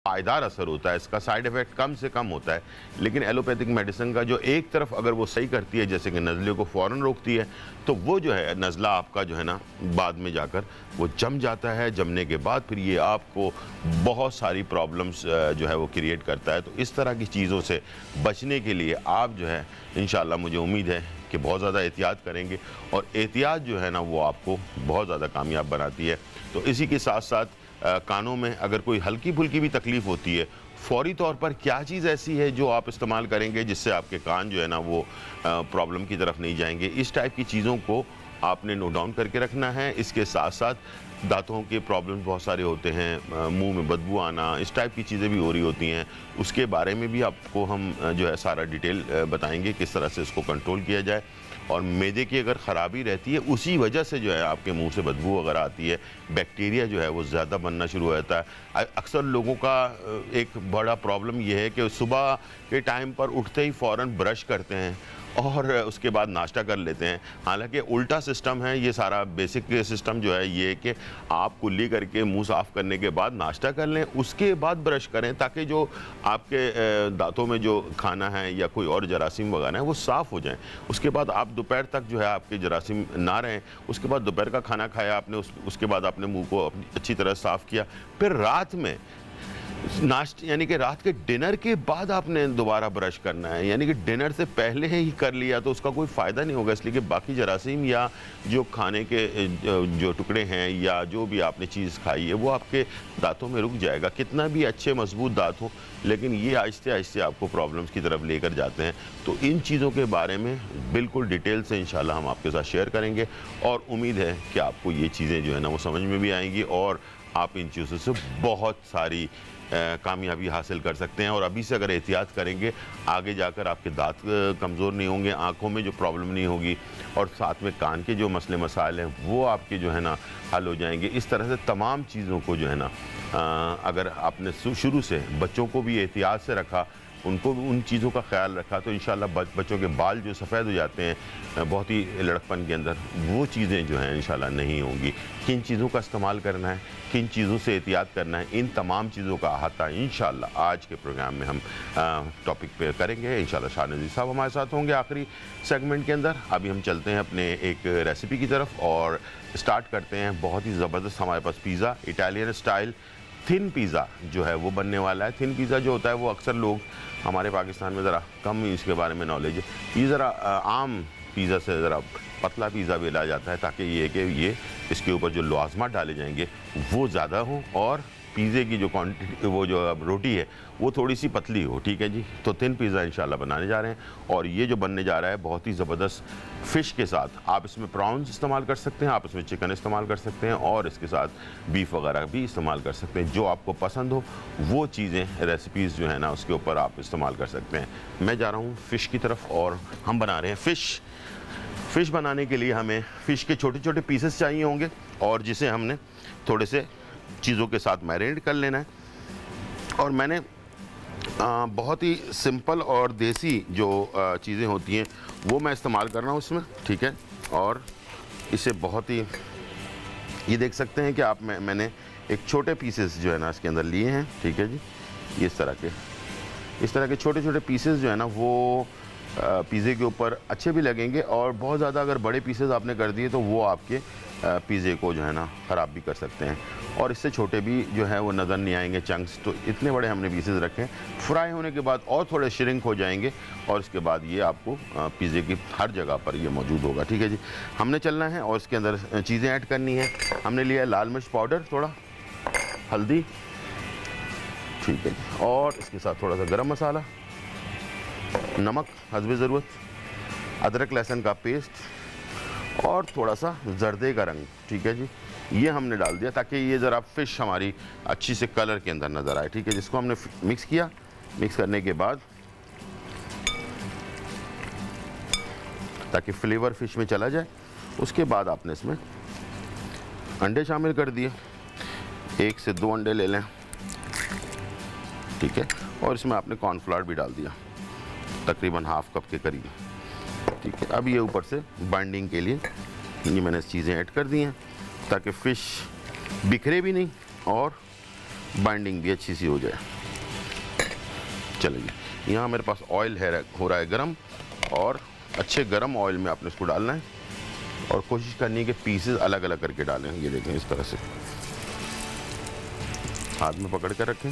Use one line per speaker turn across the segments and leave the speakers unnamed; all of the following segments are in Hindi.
पायदार असर होता है, इसका साइड इफ़ेक्ट कम से कम होता है। लेकिन एलोपैथिक मेडिसिन का जो एक तरफ अगर वो सही करती है, जैसे कि नज़ले को फ़ौरन रोकती है, तो वो जो है नज़ला आपका जो है ना बाद में जाकर वो जम जाता है। जमने के बाद फिर ये आपको बहुत सारी प्रॉब्लम्स जो है वो क्रिएट करता है। तो इस तरह की चीज़ों से बचने के लिए आप जो है इंशाल्लाह मुझे उम्मीद है कि बहुत ज़्यादा एहतियात करेंगे, और एहतियात जो है ना वो आपको बहुत ज़्यादा कामयाब बनाती है। तो इसी के साथ साथ कानों में अगर कोई हल्की फुल्की भी तकलीफ़ होती है, फ़ौरी तौर पर क्या चीज़ ऐसी है जो आप इस्तेमाल करेंगे जिससे आपके कान जो है ना वो प्रॉब्लम की तरफ नहीं जाएंगे। इस टाइप की चीज़ों को आपने नोट डाउन करके रखना है। इसके साथ साथ दांतों के प्रॉब्लम्स बहुत सारे होते हैं, मुंह में बदबू आना, इस टाइप की चीज़ें भी हो रही होती हैं, उसके बारे में भी आपको हम जो है सारा डिटेल बताएंगे किस तरह से इसको कंट्रोल किया जाए। और मैदे की अगर ख़राबी रहती है, उसी वजह से जो है आपके मुंह से बदबू अगर आती है, बैक्टीरिया जो है वो ज़्यादा बनना शुरू हो जाता है। अक्सर लोगों का एक बड़ा प्रॉब्लम ये है कि सुबह के टाइम पर उठते ही फ़ौरन ब्रश करते हैं और उसके बाद नाश्ता कर लेते हैं। हालांकि उल्टा सिस्टम है ये सारा। बेसिक सिस्टम जो है ये कि आप कुल्ली करके मुंह साफ़ करने के बाद नाश्ता कर लें, उसके बाद ब्रश करें, ताकि जो आपके दांतों में जो खाना है या कोई और जरासीम वगैरह है वो साफ़ हो जाएं। उसके बाद आप दोपहर तक जो है आपके जरासीम ना रहें। उसके बाद दोपहर का खाना खाया आपने, उसके बाद आपने मुँह को अच्छी तरह साफ़ किया। फिर रात में नाश्ते यानी कि रात के डिनर के बाद आपने दोबारा ब्रश करना है, यानी कि डिनर से पहले ही कर लिया तो उसका कोई फ़ायदा नहीं होगा, इसलिए कि बाकी जरासीम या जो खाने के जो टुकड़े हैं या जो भी आपने चीज़ खाई है वो आपके दांतों में रुक जाएगा। कितना भी अच्छे मजबूत दांत हो, लेकिन ये आहिस्ते आहिस्ते आपको प्रॉब्लम्स की तरफ लेकर जाते हैं। तो इन चीज़ों के बारे में बिल्कुल डिटेल से इंशाल्लाह हम आपके साथ शेयर करेंगे, और उम्मीद है कि आपको ये चीज़ें जो है ना वो समझ में भी आएंगी और आप इन चीज़ों से बहुत सारी कामयाबी हासिल कर सकते हैं। और अभी से अगर एहतियात करेंगे, आगे जाकर आपके दांत कमज़ोर नहीं होंगे, आँखों में जो प्रॉब्लम नहीं होगी, और साथ में कान के जो मसले मसाइल हैं वो आपके जो है ना हल हो जाएंगे। इस तरह से तमाम चीज़ों को जो है ना अगर आपने शुरू से बच्चों को भी एहतियात से रखा, उनको भी उन चीज़ों का ख्याल रखा, तो इंशाल्लाह बच्चों के बाल जो सफ़ेद हो जाते हैं बहुत ही लड़कपन के अंदर, वो चीज़ें जो हैं इंशाल्लाह नहीं होंगी। किन चीज़ों का इस्तेमाल करना है, किन चीज़ों से एहतियात करना है, इन तमाम चीज़ों का अहाता इंशाल्लाह आज के प्रोग्राम में हम टॉपिक पे करेंगे। इंशाल्लाह शाह नज़ीर साहब हमारे साथ होंगे आखिरी सेगमेंट के अंदर। अभी हम चलते हैं अपने एक रेसिपी की तरफ और स्टार्ट करते हैं। बहुत ही ज़बरदस्त हमारे पास pizza, Italian style thin pizza जो है वो बनने वाला है। थिन पिज़्ज़ा जो होता है वो अक्सर लोग हमारे पाकिस्तान में ज़रा कम इसके बारे में नॉलेज है। ये ज़रा आम पिज़्ज़ा से ज़रा पतला पिज़्ज़ा बेला जाता है, ताकि ये कि ये इसके ऊपर जो लवाज़मात डाले जाएंगे वो ज़्यादा हो और पिज़्ज़े की जो क्वांटिटी, वो जो रोटी है वो थोड़ी सी पतली हो। ठीक है जी। तो थिन पिज़्ज़ा इंशाल्लाह बनाने जा रहे हैं, और ये जो बनने जा रहा है बहुत ही ज़बरदस्त फ़िश के साथ। आप इसमें प्रॉन्स इस्तेमाल कर सकते हैं, आप इसमें चिकन इस्तेमाल कर सकते हैं, और इसके साथ बीफ वगैरह भी इस्तेमाल कर सकते हैं। जो आपको पसंद हो वो चीज़ें, रेसिपीज़ जो है ना उसके ऊपर आप इस्तेमाल कर सकते हैं। मैं जा रहा हूँ फ़िश की तरफ, और हम बना रहे हैं फ़िश बनाने के लिए हमें फ़िश के छोटे छोटे पीसेस चाहिए होंगे, और जिसे हमने थोड़े से चीज़ों के साथ मैरिनेट कर लेना है। और मैंने बहुत ही सिंपल और देसी जो चीज़ें होती हैं वो मैं इस्तेमाल कर रहा हूँ इसमें। ठीक है। और इसे बहुत ही, ये देख सकते हैं कि आप मैंने एक छोटे पीसेस जो है ना इसके अंदर लिए हैं। ठीक है जी। इस तरह के छोटे छोटे पीसेस जो है ना वो पिज़्ज़े के ऊपर अच्छे भी लगेंगे, और बहुत ज़्यादा अगर बड़े पीसेस आपने कर दिए तो वो आपके पिज़्ज़े को जो है ना ख़राब भी कर सकते हैं, और इससे छोटे भी जो है वो नज़र नहीं आएंगे चंक्स। तो इतने बड़े हमने पीसेस रखे हैं। फ्राई होने के बाद और थोड़े श्रिंक हो जाएंगे, और इसके बाद ये आपको पिज़्ज़े की हर जगह पर ये मौजूद होगा। ठीक है जी। हमने चलना है और इसके अंदर चीज़ें ऐड करनी है। हमने लिया है लाल मिर्च पाउडर, थोड़ा हल्दी, ठीक है जी, और इसके साथ थोड़ा सा गरम मसाला, नमक हस्बे ज़रूरत, अदरक लहसुन का पेस्ट, और थोड़ा सा जर्दे का रंग। ठीक है जी। ये हमने डाल दिया ताकि ये ज़रा फ़िश हमारी अच्छी से कलर के अंदर नज़र आए। ठीक है। जिसको हमने मिक्स किया। मिक्स करने के बाद ताकि फ्लेवर फ़िश में चला जाए, उसके बाद आपने इसमें अंडे शामिल कर दिए। 1 से 2 अंडे ले लें। ठीक है। और इसमें आपने कॉर्नफ्लावर भी डाल दिया, तकरीबन हाफ कप के करीब। ठीक है। अब ये ऊपर से बाइंडिंग के लिए ये मैंने चीज़ें ऐड कर दी हैं, ताकि फ़िश बिखरे भी नहीं और बाइंडिंग भी अच्छी सी हो जाए। चलिए, यहाँ मेरे पास ऑयल है, हो रहा है गर्म, और अच्छे गर्म ऑयल में आपने इसको डालना है और कोशिश करनी है कि पीसेस अलग अलग करके डालें। ये देखें, इस तरह से हाथ में पकड़ कर रखें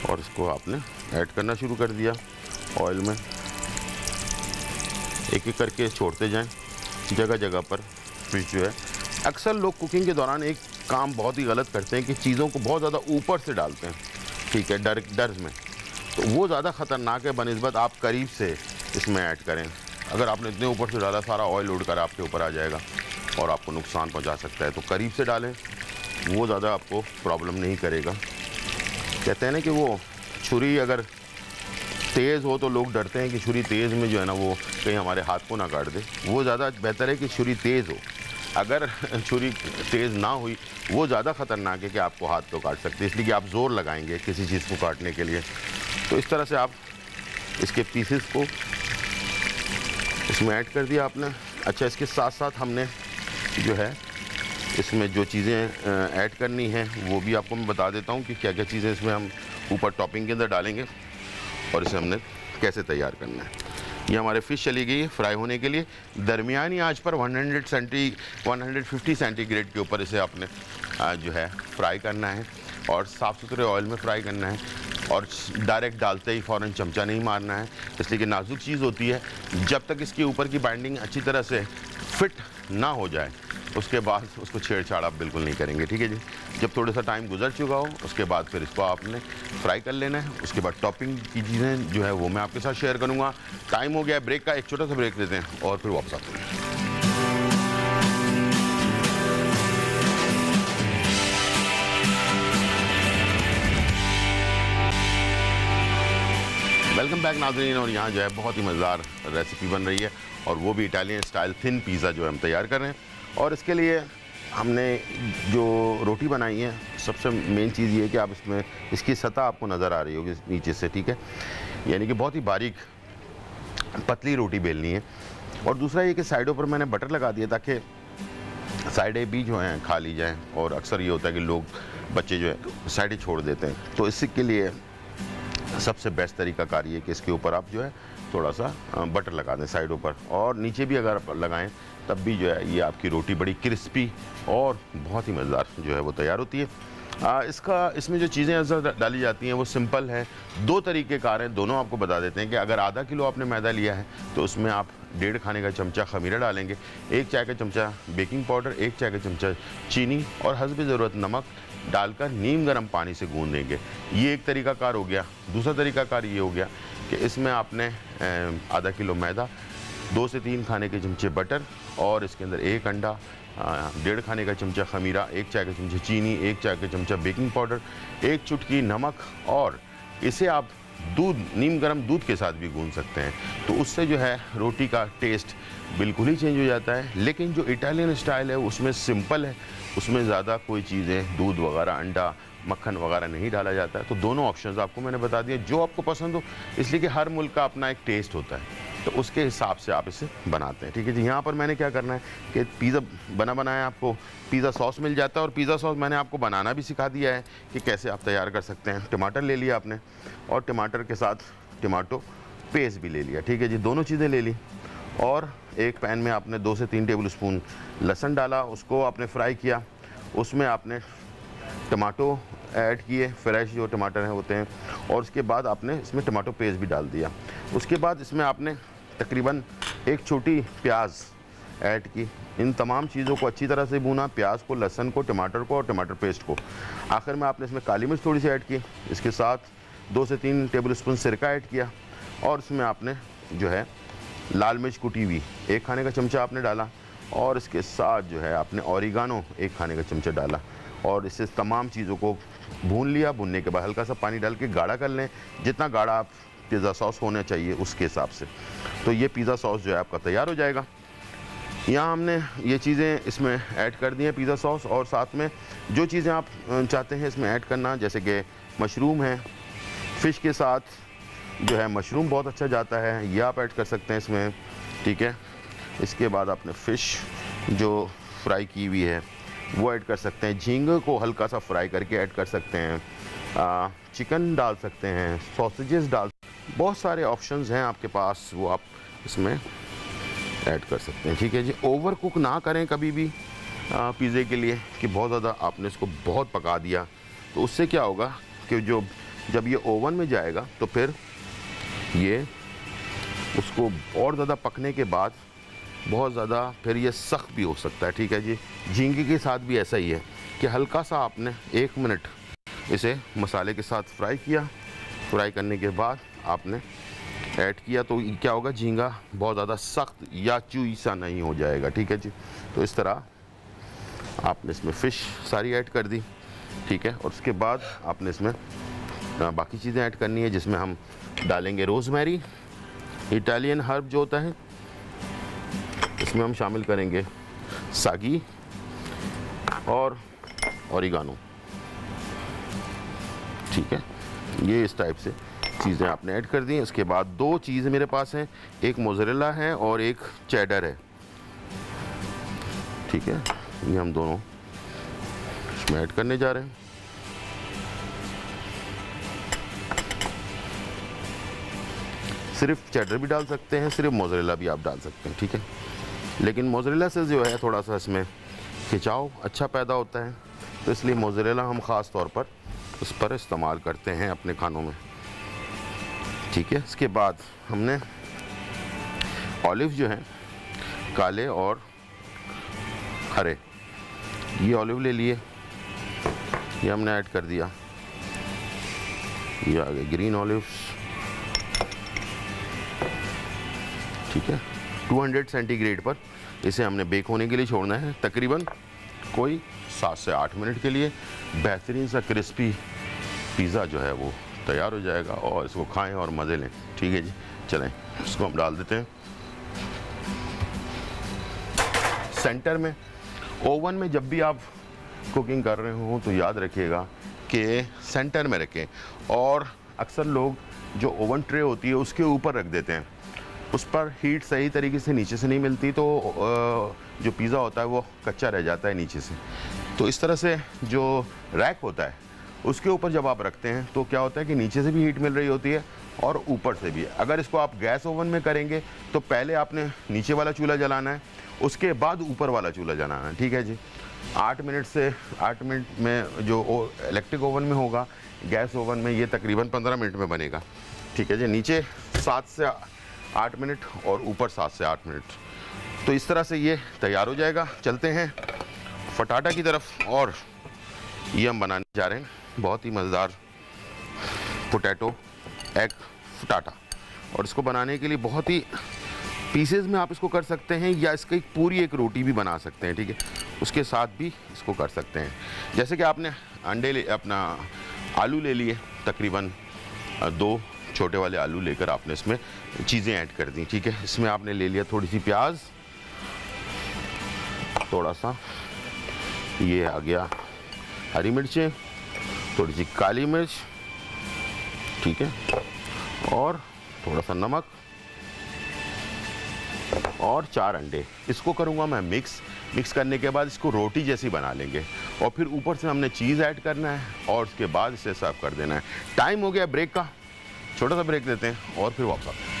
और इसको आपने ऐड करना शुरू कर दिया ऑयल में। एक एक करके छोड़ते जाएं जगह जगह पर फिश जो है। अक्सर लोग कुकिंग के दौरान एक काम बहुत ही गलत करते हैं कि चीज़ों को बहुत ज़्यादा ऊपर से डालते हैं, ठीक है, डर में, तो वो ज़्यादा ख़तरनाक है बनिस्बत आप करीब से इसमें ऐड करें। अगर आपने इतने ऊपर से डाला, सारा ऑयल उड़ कर आपके ऊपर आ जाएगा और आपको नुकसान पहुंचा सकता है। तो करीब से डालें, वो ज़्यादा आपको प्रॉब्लम नहीं करेगा। कहते हैं ना कि वो छुरी अगर तेज़ हो तो लोग डरते हैं कि छुरी तेज़ में जो है ना वो कहीं हमारे हाथ को ना काट दे। वो ज़्यादा बेहतर है कि छुरी तेज़ हो। अगर छुरी तेज़ ना हुई, वो ज़्यादा ख़तरनाक है कि आपको हाथ को काट सकती है, इसलिए कि आप ज़ोर लगाएंगे किसी चीज़ को काटने के लिए। तो इस तरह से आप इसके पीसेस को इसमें ऐड कर दिया आपने। अच्छा, इसके साथ साथ हमने जो है इसमें जो चीज़ें ऐड करनी हैं वो भी आपको मैं बता देता हूँ कि क्या क्या चीज़ें इसमें हम ऊपर टॉपिंग के अंदर डालेंगे और इसे हमने कैसे तैयार करना है। ये हमारे फ़िश चली गई है फ्राई होने के लिए। दरमियानी आंच पर 150 सेंटीग्रेड के ऊपर इसे आपने जो है फ्राई करना है और साफ़ सुथरे ऑयल में फ्राई करना है और डायरेक्ट डालते ही फ़ौरन चमचा नहीं मारना है, इसलिए कि नाजुक चीज़ होती है। जब तक इसके ऊपर की बाइंडिंग अच्छी तरह से फिट ना हो जाए उसके बाद उसको छेड़छाड़ आप बिल्कुल नहीं करेंगे, ठीक है जी। जब थोड़ा सा टाइम गुजर चुका हो उसके बाद फिर इसको आपने फ्राई कर लेना है। उसके बाद टॉपिंग की चीज़ें जो है वो मैं आपके साथ शेयर करूँगा। टाइम हो गया ब्रेक का, एक छोटा सा ब्रेक लेते हैं और फिर वापस आते हैं। वेलकम बैक नाज़रीन। और यहाँ जो है बहुत ही मज़ेदार रेसिपी बन रही है और वो भी इटालियन स्टाइल थिन पिज़्ज़ा जो है हम तैयार कर रहे हैं। और इसके लिए हमने जो रोटी बनाई है, सबसे मेन चीज़ ये है कि आप इसमें इसकी सतह आपको नज़र आ रही होगी नीचे से, ठीक है, यानी कि बहुत ही बारीक पतली रोटी बेलनी है। और दूसरा ये कि साइडों पर मैंने बटर लगा दिया ताकि साइडें भी जो हैं खा ली जाएँ। और अक्सर ये होता है कि लोग बच्चे जो है साइडें छोड़ देते हैं, तो इसके लिए सबसे बेस्ट तरीकाकार ये कि इसके ऊपर आप जो है थोड़ा सा बटर लगा दें साइडों पर, और नीचे भी अगर आप लगाएं तब भी जो है ये आपकी रोटी बड़ी क्रिस्पी और बहुत ही मज़ेदार जो है वो तैयार होती है। इसमें जो चीज़ें डाली जाती हैं वो सिंपल है। दो तरीक़ेकार हैं, दोनों आपको बता देते हैं कि अगर आधा किलो आपने मैदा लिया है तो उसमें आप 1.5 खाने का चमचा खमीरा डालेंगे, 1 चाय का चमचा बेकिंग पाउडर, 1 चाय का चमचा चीनी और हस्ब ज़रूरत नमक डालकर नीम गर्म पानी से गूंदेंगे। ये एक तरीकाकार हो गया। दूसरा तरीकाकार ये हो गया कि इसमें आपने आधा किलो मैदा, 2 से 3 खाने के चमचे बटर और इसके अंदर 1 अंडा, 1.5 खाने का चमचा खमीरा, 1 चाय का चमचा चीनी, 1 चाय का चमचा बेकिंग पाउडर, 1 चुटकी नमक, और इसे आप दूध, नीम गर्म दूध के साथ भी गूंद सकते हैं। तो उससे जो है रोटी का टेस्ट बिल्कुल ही चेंज हो जाता है। लेकिन जो इटालियन स्टाइल है उसमें सिंपल है, उसमें ज़्यादा कोई चीज़ें दूध वगैरह, अंडा, मक्खन वगैरह नहीं डाला जाता है। तो दोनों ऑप्शंस आपको मैंने बता दिए, जो आपको पसंद हो, इसलिए कि हर मुल्क का अपना एक टेस्ट होता है, तो उसके हिसाब से आप इसे बनाते हैं, ठीक है जी। यहाँ पर मैंने क्या करना है कि पिज़्ज़ा बनाया आपको पिज़्ज़ा सॉस मिल जाता है और पिज़्ज़ा सॉस मैंने आपको बनाना भी सिखा दिया है कि कैसे आप तैयार कर सकते हैं। टमाटर ले लिया आपने और टमाटर के साथ टमाटो पेस्ट भी ले लिया, ठीक है जी, दोनों चीज़ें ले ली। और एक पैन में आपने 2 से 3 टेबल स्पून लहसुन डाला, उसको आपने फ्राई किया। उसमें आपने टमाटो ऐड किए, फ्रेश जो टमाटर हैं होते हैं, और उसके बाद आपने इसमें टमाटो पेस्ट भी डाल दिया। उसके बाद इसमें आपने तकरीबन 1 छोटी प्याज ऐड की। इन तमाम चीज़ों को अच्छी तरह से भूना, प्याज को, लहसुन को, टमाटर को और टमाटर पेस्ट को। आखिर में आपने इसमें काली मिर्च थोड़ी सी ऐड की। इसके साथ 2 से 3 टेबल स्पून सिरका ऐड किया और इसमें आपने जो है लाल मिर्च कुटी हुई 1 खाने का चमचा आपने डाला, और इसके साथ जो है आपने ऑरिगानो 1 खाने का चमचा डाला, और इससे तमाम चीज़ों को भून लिया। भूनने के बाद हल्का सा पानी डाल के गाढ़ा कर लें, जितना गाढ़ा आप पिज़्ज़ा सॉस होना चाहिए उसके हिसाब से। तो ये पिज़्ज़ा सॉस जो है आपका तैयार हो जाएगा। यहाँ हमने ये चीज़ें इसमें ऐड कर दी हैं पिज़्ज़ा सॉस, और साथ में जो चीज़ें आप चाहते हैं इसमें ऐड करना, जैसे कि मशरूम है, फ़िश के साथ जो है मशरूम बहुत अच्छा जाता है, ये आप ऐड कर सकते हैं इसमें, ठीक है। इसके बाद आपने फ़िश जो फ्राई की हुई है वो ऐड कर सकते हैं, झींगे को हल्का सा फ्राई करके ऐड कर सकते हैं, चिकन डाल सकते हैं, सॉसेजेस डाल, बहुत सारे ऑप्शंस हैं आपके पास, वो आप इसमें ऐड कर सकते हैं। ठीक है जी। ओवर कुक ना करें कभी भी पिज़्ज़े के लिए कि बहुत ज़्यादा आपने इसको बहुत पका दिया, तो उससे क्या होगा कि जब ये ओवन में जाएगा तो फिर ये उसको और ज़्यादा पकने के बाद बहुत ज़्यादा फिर ये सख्त भी हो सकता है। ठीक है जी। झींगे के साथ भी ऐसा ही है कि हल्का सा आपने 1 मिनट इसे मसाले के साथ फ्राई किया, फ्राई करने के बाद आपने ऐड किया तो क्या होगा, झींगा बहुत ज़्यादा सख्त या चूई सा नहीं हो जाएगा। ठीक है जी। तो इस तरह आपने इसमें फ़िश सारी ऐड कर दी। ठीक है। और उसके बाद आपने इसमें बाकी चीज़ें ऐड करनी है, जिसमें हम डालेंगे रोज़मेरी, इटालियन हर्ब जो होता है, इसमें हम शामिल करेंगे सागी और ओरिगानो। ठीक है। ये इस टाइप से चीज़ें आपने ऐड कर दी। उसके बाद 2 चीज़ें मेरे पास हैं, एक मोज़रेला है और एक चेडर है। ठीक है। ये हम दोनों इसमें ऐड करने जा रहे हैं। सिर्फ चेडर भी डाल सकते हैं, सिर्फ मोज़रेला भी आप डाल सकते हैं। ठीक है। लेकिन मोज़रेला से जो है थोड़ा सा इसमें खिंचाव अच्छा पैदा होता है, तो इसलिए मोज़रेला हम ख़ास तौर पर उस पर इस्तेमाल करते हैं अपने खानों में। ठीक है। इसके बाद हमने ऑलिव जो हैं काले और हरे, ये ऑलिव ले लिए, ये हमने ऐड कर दिया। ये आ गए ग्रीन ऑलिव्स। ठीक है। 200 सेंटीग्रेड पर इसे हमने बेक होने के लिए छोड़ना है, तकरीबन कोई 7 से 8 मिनट के लिए। बेहतरीन सा क्रिस्पी पिज़्ज़ा जो है वो तैयार हो जाएगा और इसको खाएं और मज़े लें। ठीक है जी। चलें इसको हम डाल देते हैं सेंटर में। ओवन में जब भी आप कुकिंग कर रहे हो तो याद रखिएगा कि सेंटर में रखें, और अक्सर लोग जो ओवन ट्रे होती है उसके ऊपर रख देते हैं, उस पर हीट सही तरीके से नीचे से नहीं मिलती, तो जो पिज़्ज़ा होता है वो कच्चा रह जाता है नीचे से। तो इस तरह से जो रैक होता है उसके ऊपर जब आप रखते हैं तो क्या होता है कि नीचे से भी हीट मिल रही होती है और ऊपर से भी। अगर इसको आप गैस ओवन में करेंगे तो पहले आपने नीचे वाला चूल्हा जलाना है, उसके बाद ऊपर वाला चूल्हा जलाना है। ठीक है जी। 8 मिनट में जो इलेक्ट्रिक ओवन में होगा, गैस ओवन में ये तकरीबन 15 मिनट में बनेगा। ठीक है जी। नीचे 7 से 8 मिनट और ऊपर 7 से 8 मिनट। तो इस तरह से ये तैयार हो जाएगा। चलते हैं फटाटा की तरफ, और ये हम बनाने जा रहे हैं बहुत ही मज़ेदार पोटैटो एग फटाटा। और इसको बनाने के लिए बहुत ही पीसेस में आप इसको कर सकते हैं, या इसकी पूरी एक रोटी भी बना सकते हैं। ठीक है। उसके साथ भी इसको कर सकते हैं। जैसे कि आपने अपना आलू ले लिए, तकरीबन 2 छोटे वाले आलू लेकर आपने इसमें चीज़ें ऐड कर दी। ठीक है। इसमें आपने ले लिया थोड़ी सी प्याज, थोड़ा सा ये आ गया हरी मिर्चें, थोड़ी सी काली मिर्च। ठीक है। और थोड़ा सा नमक और 4 अंडे। इसको करूँगा मैं मिक्स करने के बाद इसको रोटी जैसी बना लेंगे, और फिर ऊपर से हमने चीज़ ऐड करना है और उसके बाद इसे सर्व कर देना है। टाइम हो गया ब्रेक का, छोटा सा ब्रेक देते हैं और फिर वापस आते हैं।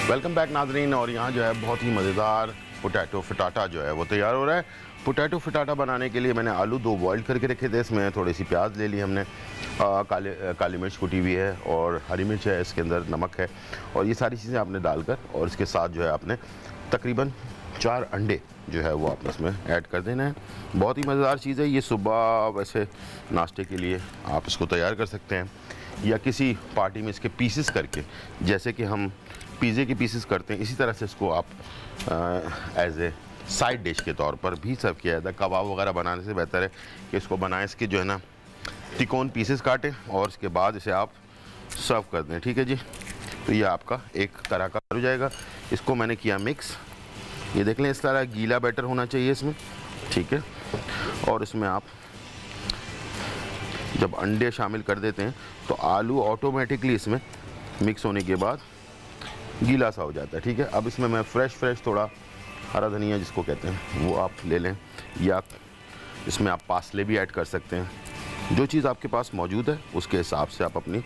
वेलकम बैक नाजरीन। और यहाँ जो है बहुत ही मज़ेदार पोटैटो फटाटा जो है वो तैयार हो रहा है। पोटैटो फटाटा बनाने के लिए मैंने आलू 2 बॉईल करके रखे थे, इसमें थोड़ी सी प्याज ले ली हमने, काली मिर्च कुटी हुई है और हरी मिर्च है, इसके अंदर नमक है, और ये सारी चीज़ें आपने डालकर, और इसके साथ जो है आपने तकरीबन 4 अंडे जो है वो आपने इसमें ऐड कर देना है। बहुत ही मज़ेदार चीज़ है ये। सुबह वैसे नाश्ते के लिए आप इसको तैयार कर सकते हैं, या किसी पार्टी में इसके पीसेस करके, जैसे कि हम पिज़्ज़े के पीसेस करते हैं, इसी तरह से इसको आप एज ए साइड डिश के तौर पर भी सर्व किया जाता है। कबाब वगैरह बनाने से बेहतर है कि इसको बनाएं, इसके जो है ना तिकोन पीसेस काटें और इसके बाद इसे आप सर्व कर दें। ठीक है जी। तो ये आपका एक तरह का हो जाएगा। इसको मैंने किया मिक्स, ये देख लें इस तरह गीला बैटर होना चाहिए इसमें। ठीक है। और इसमें आप जब अंडे शामिल कर देते हैं तो आलू ऑटोमेटिकली इसमें मिक्स होने के बाद गीला सा हो जाता है। ठीक है, अब इसमें मैं फ्रेश थोड़ा हरा धनिया जिसको कहते हैं वो आप ले लें, या इसमें आप पासले भी ऐड कर सकते हैं। जो चीज़ आपके पास मौजूद है उसके हिसाब से आप अपनी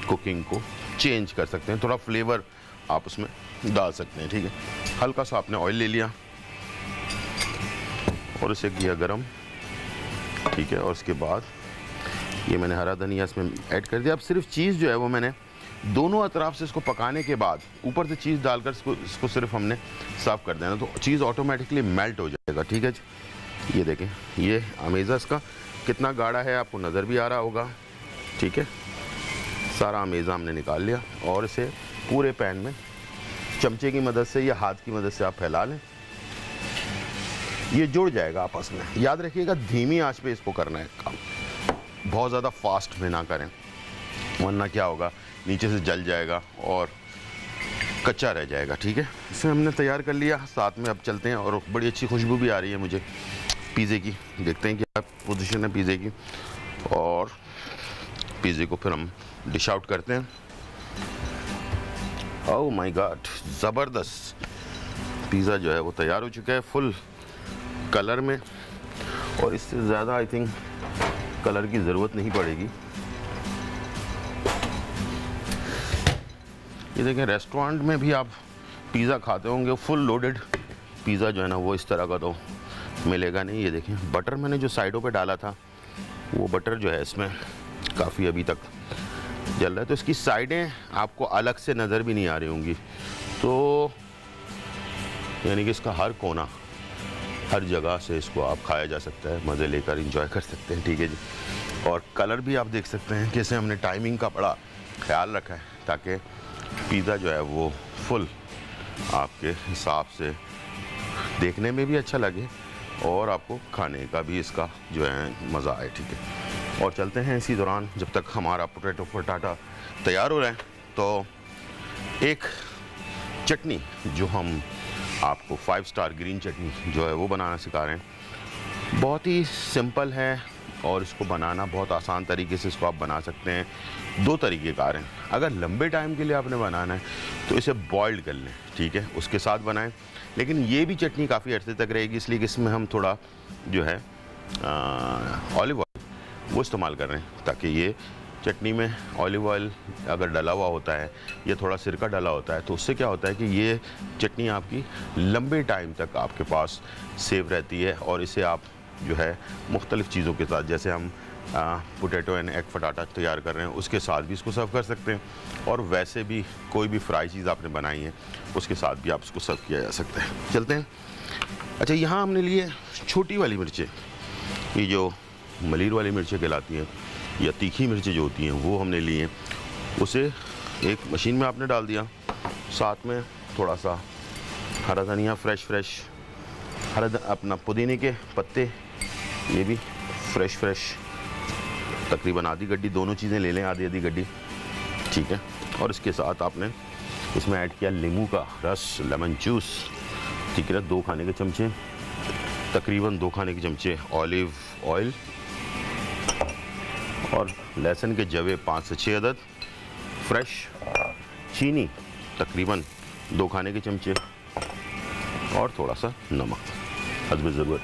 कुकिंग को चेंज कर सकते हैं, थोड़ा फ्लेवर आप उसमें डाल सकते हैं। ठीक है, हल्का सा आपने ऑयल ले लिया और इसे किया गरम। ठीक है, और उसके बाद ये मैंने हरा धनिया इसमें ऐड कर दिया। अब सिर्फ चीज़ जो है वो मैंने दोनों अतराफ से इसको पकाने के बाद ऊपर से चीज़ डालकर इसको सिर्फ हमने सर्व कर देना, तो चीज़ ऑटोमेटिकली मेल्ट हो जाएगा। ठीक है जी, ये देखें, ये अमेज़ा इसका कितना गाढ़ा है आपको नज़र भी आ रहा होगा। ठीक है, सारा अमेज़ा हमने निकाल लिया और इसे पूरे पैन में चमचे की मदद से या हाथ की मदद से आप फैला लें। ये जुड़ जाएगा आपस में। याद रखिएगा धीमी आंच पे इसको करना है काम, बहुत ज़्यादा फास्ट में ना करें, वरना क्या होगा नीचे से जल जाएगा और कच्चा रह जाएगा। ठीक है, इसे हमने तैयार कर लिया। साथ में अब चलते हैं, और बड़ी अच्छी खुशबू भी आ रही है मुझे पिज़्ज़े की। देखते हैं क्या पोजीशन है पिज़्ज़े की, और पिज़्ज़े को फिर हम डिश आउट करते हैं। ओह माय गॉड, ज़बरदस्त पिज़्ज़ा जो है वो तैयार हो चुका है फुल कलर में, और इससे ज़्यादा आई थिंक कलर की ज़रूरत नहीं पड़ेगी। ये देखें, रेस्टोरेंट में भी आप पिज़्ज़ा खाते होंगे, फुल लोडेड पिज़्ज़ा जो है ना वो इस तरह का तो मिलेगा नहीं। ये देखें, बटर मैंने जो साइडों पे डाला था वो बटर जो है इसमें काफ़ी अभी तक जल रहा है, तो इसकी साइडें आपको अलग से नज़र भी नहीं आ रही होंगी। तो यानी कि इसका हर कोना, हर जगह से इसको आप खाया जा सकता है, मज़े लेकर इंजॉय कर सकते हैं। ठीक है जी, और कलर भी आप देख सकते हैं कैसे हमने टाइमिंग का बड़ा ख्याल रखा है, ताकि पिज़्ज़ा जो है वो फुल आपके हिसाब से देखने में भी अच्छा लगे और आपको खाने का भी इसका जो है मज़ा आए। ठीक है, और चलते हैं इसी दौरान जब तक हमारा पोटैटो पटाटा तैयार हो रहा है, तो एक चटनी जो हम आपको 5 स्टार ग्रीन चटनी जो है वो बनाना सिखा रहे हैं। बहुत ही सिंपल है और इसको बनाना बहुत आसान तरीके से इसको आप बना सकते हैं। 2 तरीके कार हैं। अगर लंबे टाइम के लिए आपने बनाना है तो इसे बॉइल्ड कर लें, ठीक है, उसके साथ बनाएं। लेकिन ये भी चटनी काफ़ी अर्से तक रहेगी, इसलिए कि इसमें हम थोड़ा जो है ऑलिव ऑयल वो इस्तेमाल कर रहे हैं, ताकि ये चटनी में ऑलिव ऑयल अगर डला हुआ होता है या थोड़ा सिरका डला होता है तो उससे क्या होता है कि ये चटनी आपकी लंबे टाइम तक आपके पास सेव रहती है। और इसे आप जो है मुख्तलिफ़ चीज़ों के साथ, जैसे हम पोटैटो एंड एग पटाटा तैयार कर रहे हैं उसके साथ भी इसको सर्व कर सकते हैं, और वैसे भी कोई भी फ्राई चीज़ आपने बनाई है उसके साथ भी आप इसको सर्व किया जा सकता है। चलते हैं। अच्छा, यहाँ हमने लिए छोटी वाली मिर्चें, ये जो मलीर वाली मिर्चें कहलाती हैं या तीखी मिर्चें जो होती हैं वो हमने ली हैं। उसे एक मशीन में आपने डाल दिया, साथ में थोड़ा सा हरा धनिया फ्रेश अपना पुदीने के पत्ते, ये भी फ्रेश तकरीबन आधी गड्डी, दोनों चीज़ें ले लें, आधी गड्डी, ठीक है। और इसके साथ आपने इसमें ऐड किया नींबू का रस, लेमन जूस, ठीक है, 2 खाने के चमचे, तकरीबन 2 खाने के चमचे ऑलिव ऑयल, और लहसुन के जवे 5 से 6 अदद, फ्रेश चीनी तकरीबन 2 खाने के चमचे, और थोड़ा सा नमक हस्ब ज़रूरत।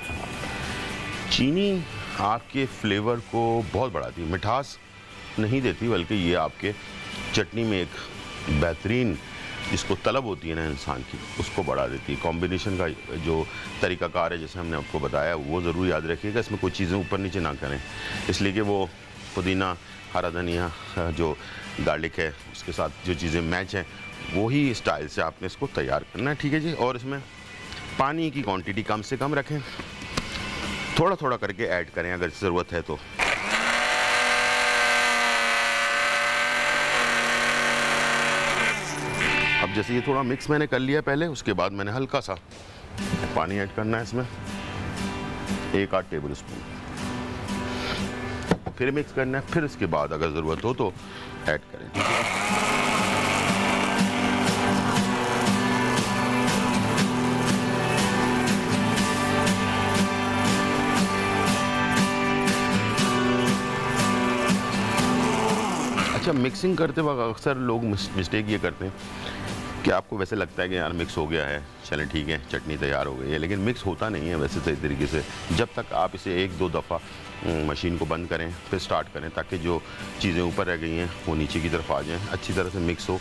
चीनी आपके फ्लेवर को बहुत बढ़ाती है, मिठास नहीं देती, बल्कि ये आपके चटनी में एक बेहतरीन जिसको तलब होती है ना इंसान की, उसको बढ़ा देती है। कॉम्बिनेशन का जो तरीक़ाकार है जैसे हमने आपको बताया वो ज़रूर याद रखिएगा, इसमें कोई चीज़ें ऊपर नीचे ना करें, इसलिए कि वो पुदीना, हरा धनिया, जो गार्लिक है उसके साथ जो चीज़ें मैच हैं वही स्टाइल से आपने इसको तैयार करना है, ठीक है जी। और इसमें पानी की क्वांटिटी कम से कम रखें, थोड़ा थोड़ा करके ऐड करें अगर ज़रूरत है तो। अब जैसे ये थोड़ा मिक्स मैंने कर लिया पहले, उसके बाद मैंने हल्का सा पानी ऐड करना है इसमें, 1-8 टेबल स्पून, फिर मिक्स करना है, फिर इसके बाद अगर ज़रूरत हो तो ऐड करें, ठीक है। अच्छा, मिक्सिंग करते वक्त अक्सर लोग मिस्टेक ये करते हैं कि आपको वैसे लगता है कि यार मिक्स हो गया है, चलें ठीक है, चटनी तैयार हो गई है, लेकिन मिक्स होता नहीं है वैसे सही तरीके से जब तक आप इसे 1-2 दफ़ा मशीन को बंद करें फिर स्टार्ट करें, ताकि जो चीज़ें ऊपर रह गई हैं वो नीचे की तरफ आ जाएं, अच्छी तरह से मिक्स हो।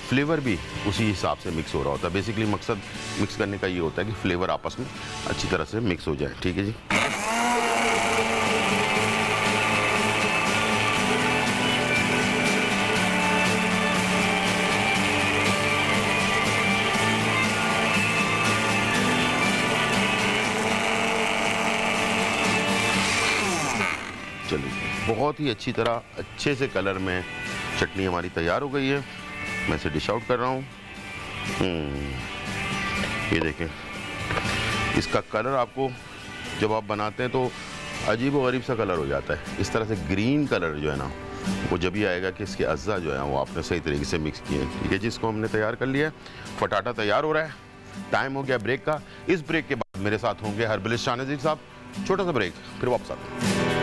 फ्लेवर भी उसी हिसाब से मिक्स हो रहा होता है। बेसिकली मकसद मिक्स करने का ये होता है कि फ्लेवर आपस में अच्छी तरह से मिक्स हो जाए। ठीक है जी। चलिए, बहुत ही अच्छी तरह अच्छे से कलर में चटनी हमारी तैयार हो गई है। मैं इसे डिश आउट कर रहा हूँ। ये देखें, इसका कलर आपको जब आप बनाते हैं तो अजीब व गरीब सा कलर हो जाता है। इस तरह से ग्रीन कलर जो है ना वो जब ही आएगा कि इसके अज्जा जो है वो आपने सही तरीके से मिक्स किए हैं। ठीक है जी, इसको हमने तैयार कर लिया है। फटाटा तैयार हो रहा है। टाइम हो गया ब्रेक का। इस ब्रेक के बाद मेरे साथ होंगे हर्बलिस्ट शाहनज़ीर साहब। छोटा सा ब्रेक, फिर वापस आते हैं।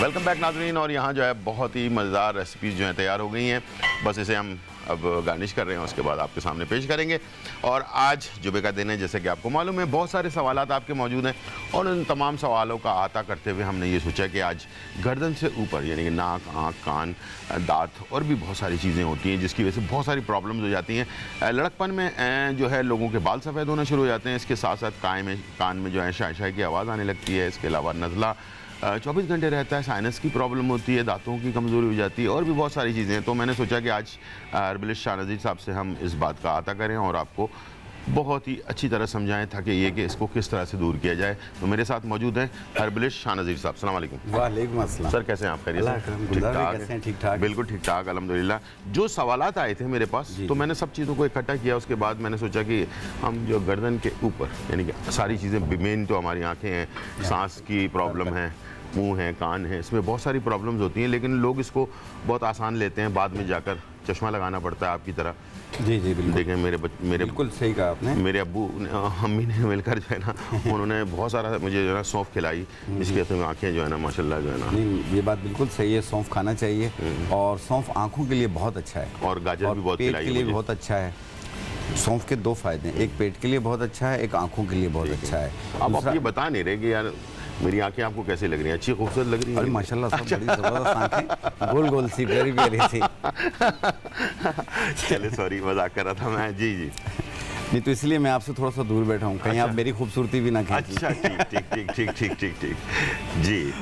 वेलकम बैक नाज़रीन। और यहाँ जो है बहुत ही मज़ेदार रेसिपीज़ जो हैं तैयार हो गई हैं। बस इसे हम अब गार्निश कर रहे हैं, उसके बाद आपके सामने पेश करेंगे। और आज जुमे का दिन है, जैसे कि आपको मालूम है, बहुत सारे सवालात आपके मौजूद हैं और उन तमाम सवालों का आता करते हुए हमने ये सोचा कि आज गर्दन से ऊपर यानी कि नाक, आँख, कान, दांत और भी बहुत सारी चीज़ें होती हैं जिसकी वजह से बहुत सारी प्रॉब्लम्स हो जाती हैं। लड़कपन में जो है लोगों के बाल सफ़ेद होना शुरू हो जाते हैं। इसके साथ साथ कान में जो है शाय शाय की आवाज़ आने लगती है। इसके अलावा नज़ला 24 घंटे रहता है। साइनस की प्रॉब्लम होती है, दांतों की कमज़ोरी हो जाती है और भी बहुत सारी चीज़ें हैं। तो मैंने सोचा कि आज हर्बलिस्ट शाहनज़ीर साहब से हम इस बात का आता करें और आपको बहुत ही अच्छी तरह समझाएं ताकि ये कि इसको किस तरह से दूर किया जाए। तो मेरे साथ मौजूद हैं हर्बलिस्ट शाहनज़ीर साहब। अस्सलाम वालेकुम।
वालेकुम अस्सलाम।
सर कैसे हैं आप? खैरियत?
ठीक ठाक।
बिल्कुल ठीक ठाक, अल्हम्दुलिल्लाह। जो सवालात आए थे मेरे पास तो मैंने सब चीज़ों को इकट्ठा किया। उसके बाद मैंने सोचा कि हम जो गर्दन के ऊपर यानी कि सारी चीज़ें, मेन तो हमारी आँखें हैं, सांस की प्रॉब्लम है, मुंह है, कान है, इसमें बहुत सारी प्रॉब्लम्स होती हैं, लेकिन लोग इसको बहुत आसान लेते हैं। बाद में जाकर चश्मा लगाना पड़ता है आपकी तरह।
जी जी बिल्कुल।
देखें मेरे
बिल्कुल सही कहा आपने।
मेरे अब्बू अम्मी ने मिलकर जो है ना उन्होंने बहुत सारा मुझे जो है ना सौंफ खिलाई, जिसकी वजह से आँखें जो है ना माशाल्लाह जो है ना।
नहीं, ये बात बिल्कुल सही है, सौंफ खाना चाहिए और सौंफ आँखों के लिए बहुत अच्छा है
और गाजर भी बहुत
पेट के लिए बहुत अच्छा है। सौंफ के 2 फायदे हैं, एक पेट के लिए बहुत अच्छा है, एक आँखों के लिए बहुत अच्छा है।
अब आप ये बता नहीं रहे कि यार मेरी आंखें आपको कैसी लग रही हैं? अच्छी खूबसूरत लग रही हैं?
अरे माशाल्लाह सब बड़ी ज़बरदस्त आंखें, गोल गोल सी, प्यारी प्यारी सी।
चले सॉरी, मजाक कर रहा था मैं। जी जी।
नहीं तो इसलिए मैं आपसे थोड़ा सा दूर बैठा हूँ, कहीं आप मेरी खूबसूरती भी ना खींचें।
अच्छा, ठीक ठीक ठीक ठीक ठीक ठीक ठीक जी।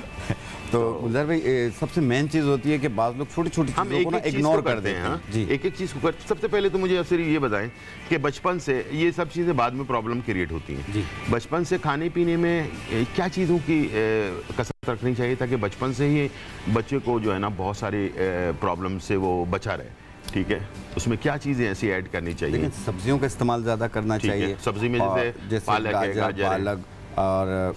तो गुलजार भाई, सबसे मेन चीज़ होती है कि बाज़ लोग छोटी छोटी चीज़ों को ना इग्नोर कर देते हैं।
जी, एक एक चीज़ को सबसे पहले तो मुझे सिर्फ ये बताएं कि बचपन से ये सब चीज़ें बाद में प्रॉब्लम क्रिएट होती हैं।
जी,
बचपन से खाने पीने में क्या चीज़ों की कसरत रखनी चाहिए ताकि बचपन से ही बच्चे को जो है ना बहुत सारी प्रॉब्लम से वो बचा रहे? ठीक है, उसमें क्या चीज़ें ऐसी ऐड करनी चाहिए?
लेकिन सब्जियों का इस्तेमाल ज़्यादा करना चाहिए।
सब्जी में जैसे
पालक और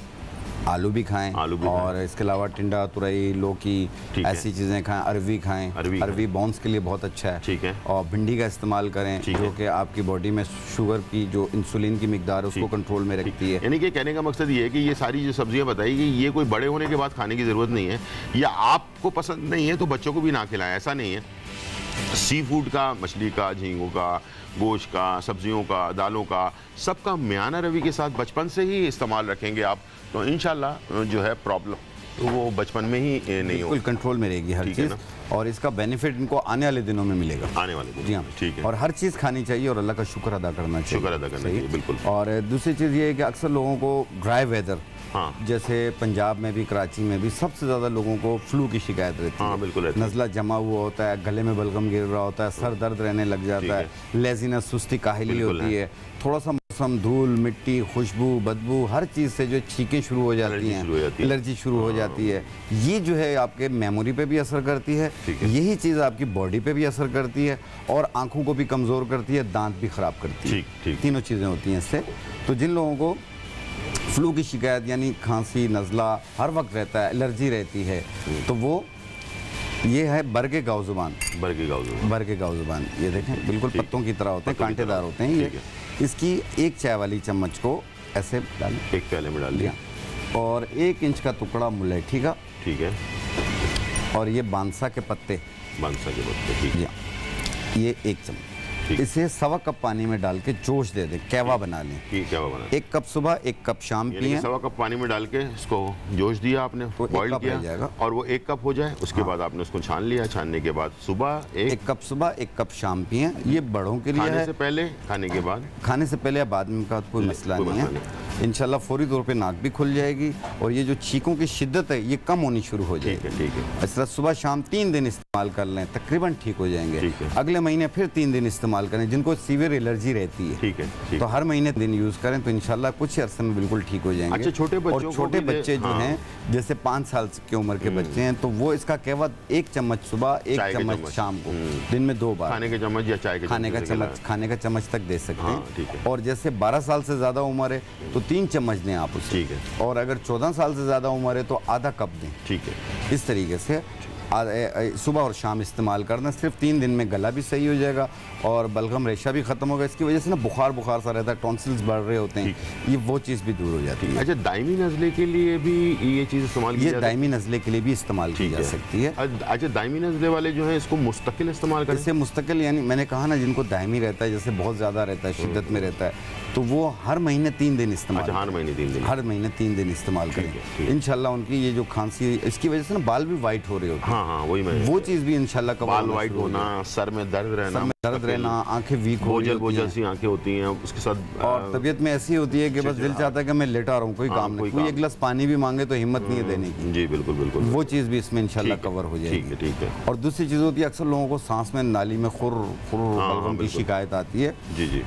आलू भी खाएं, और इसके अलावा टिंडा, तुरई, लौकी, ऐसी चीज़ें खाएं। अरवी खाएं, अरवी बोन्स के लिए बहुत अच्छा है।
ठीक है।
और भिंडी का इस्तेमाल करें जो कि आपकी बॉडी में शुगर की जो इंसुलिन की मिकदार है उसको कंट्रोल में रखती है।
यानी कि कहने का मकसद ये है कि ये सारी जो सब्जियां बताई कि ये कोई बड़े होने के बाद खाने की ज़रूरत नहीं है, या आपको पसंद नहीं है तो बच्चों को भी ना खिलाएं, ऐसा नहीं है। सी फूड का, मछली का, झींगों का, गोश्त का, सब्जियों का, दालों का, सबका मियाना रवि के साथ बचपन से ही इस्तेमाल रखेंगे आप तो इंशाल्लाह जो है प्रॉब्लम तो वो बचपन में ही नहीं होगी,
बिल्कुल कंट्रोल में रहेगी हर चीज़। और इसका बेनिफिट इनको आने वाले दिनों में मिलेगा।
आने वाले दिन,
जी हाँ,
ठीक है।
और हर चीज़ खानी चाहिए और अल्लाह का शुक्र अदा करना चाहिए।
शुक्र अदा करना चाहिए, बिल्कुल।
और दूसरी चीज़ ये है कि अक्सर लोगों को ड्राई वेदर,
हाँ,
जैसे पंजाब में भी, कराची में भी सबसे ज़्यादा लोगों को फ्लू की शिकायत रहती है।
हाँ, बिल्कुल।
नज़ला जमा हुआ होता है, गले में बलगम गिर रहा होता है, सर दर्द रहने लग जाता है, लेजीनेस, सुस्ती, काहिली होती है, थोड़ा सा मौसम, धूल, मिट्टी, खुशबू, बदबू, हर चीज़ से जो छींकें शुरू हो जाती हैं, एलर्जी शुरू हो जाती है। ये जो है आपके मेमोरी पे भी असर करती है, यही चीज़ आपकी बॉडी पे भी असर करती है और आँखों को भी कमज़ोर करती है, दांत भी ख़राब करती है। तीनों चीज़ें होती हैं इससे। तो जिन लोगों को फ्लू की शिकायत यानी खांसी, नज़ला हर वक्त रहता है, एलर्जी रहती है, तो वो ये है बरगे गाँव जुबान।
बरगे गाँव जुबान।
बरगे गाँव जुबान, ये देखें बिल्कुल पत्तों की तरह होते हैं, कांटेदार होते हैं ये। इसकी 1 चाय वाली चम्मच को ऐसे डालें,
1 प्याले में डाल दिया,
और 1 इंच का टुकड़ा मुलैठी का,
ठीक है,
और ये बांसा के पत्ते,
बांसा के पत्ते, ठीक है,
ये 1 चम्मच। इसे 1.25 कप पानी में डाल के जोश दे दें, कहवा बना लें।
कहवा बना,
1 कप सुबह 1 कप शाम पिए।
1.25 कप पानी में डाल के इसको जोश दिया आपने,
तो
बॉईल किया जाएगा, और वो 1 कप हो जाए, उसके बाद आपने उसको छान लिया। छानने के बाद सुबह 1
कप सुबह 1 कप शाम पिए। ये बड़ों के लिए
खाने से पहले, खाने के बाद,
खाने से पहले या बाद में का कोई मसला नहीं है। इंशाल्लाह फौरी तौर पे नाक भी खुल जाएगी, और ये जो छींकों की शिद्दत है ये कम होनी शुरू हो जाएगी।
ठीक है।
इस तरह सुबह शाम 3 दिन इस्तेमाल कर लें, तकरीबन ठीक हो जाएंगे। अगले महीने फिर 3 दिन इस्तेमाल करें। जिनको सीवियर एलर्जी रहती है,
ठीक है,
तो हर महीने दिन यूज करें, तो इंशाल्लाह कुछ ही अरसे में बिल्कुल ठीक हो जाएंगे।
अच्छा, छोटे
बच्चे जो हैं, जैसे 5 साल की उम्र के बच्चे हैं, तो वो इसका कहवा 1 चम्मच सुबह, 1 चम्मच शाम को, दिन में 2 बार
खाने के चम्मच या चाय के
खाने का चम्मच तक दे सकते हैं।
ठीक है।
और जैसे 12 साल से ज्यादा उम्र है तो 3 चम्मच दें आप उसे,
ठीक है।
और अगर 14 साल से ज्यादा उम्र है तो आधा कप दें, ठीक है। इस तरीके से सुबह और शाम इस्तेमाल करना। सिर्फ 3 दिन में गला भी सही हो जाएगा और बलगम रेशा भी खत्म होगा। इसकी वजह से ना बुखार सा रहता है, टॉन्सिल्स बढ़ रहे होते हैं, ये वो चीज़ भी दूर हो जाती है।
अच्छा, दायमी नज़ले के लिए भी ये चीज़ इस्तेमाल की,
ये दायमी नज़ले के लिए भी इस्तेमाल की जा सकती है।
अच्छा, दायमी नज़ले वाले जो है इसको मुस्तकिल इस्तेमाल करें?
जैसे मुस्तकिल, यानी मैंने कहा ना, जिनको दायमी रहता है, जैसे बहुत ज़्यादा रहता है, शिद्दत में रहता है, तो वो हर महीने 3 दिन इस्तेमाल,
हर महीने 3 दिन
इस्तेमाल करें। इंशाल्लाह उनकी ये जो खांसी, इसकी वजह से ना बाल भी वाइट हो रहे होते हैं।
हाँ, वही मैं,
वो चीज़ भी इंशाल्लाह कवर,
बाल वाइट होना, सर में दर्द रहना,
आंखें वीक
बोझल सी आंखें होती हैं, उसके साथ
और तबीयत में ऐसी होती है कि बस दिल चाहता है कि मैं लेटा रहा हूँ, कोई काम नहीं, कोई 1 गिलास पानी भी मांगे तो हिम्मत नहीं है देने की।
जी बिल्कुल,
वो चीज़ भी इसमें इंशाल्लाह कवर हो जाएगी।
ठीक है।
और दूसरी चीज़ होती है, अक्सर लोगों को सांस में, नाली में खुर बलगम की शिकायत आती है।
जी।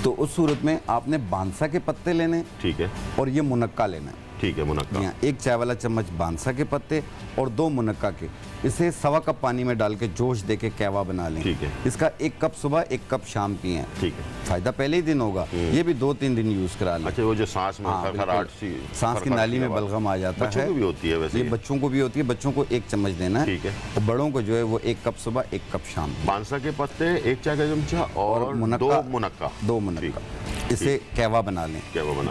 तो उस सूरत में आपने बांसा के पत्ते लेने,
ठीक है,
और ये मुनक्का लेना है।
ठीक है, मुनक्का
1 चाय वाला चम्मच बांसा के पत्ते और 2 मुनक्का के, इसे 1.25 कप पानी में डाल के जोश दे के कहवा बना लें।
ठीक है।
इसका 1 कप सुबह 1 कप शाम पिए।
ठीक है।
फायदा पहले ही दिन होगा, ये भी 2-3 दिन यूज करा लें।
अच्छा, वो जो सांस में खरखराहट सी,
सांस की नाली में बलगम आ जाता है,
बच्चों को भी होती है वैसे,
ये बच्चों को भी होती है। बच्चों को 1 चम्मच देना है,
ठीक है।
और बड़ों को जो है वो 1 कप सुबह 1 कप शाम।
बांसा के पत्ते 1 चाय का चमचा और 2 मुनक्का,
इसे कहवा बना लें,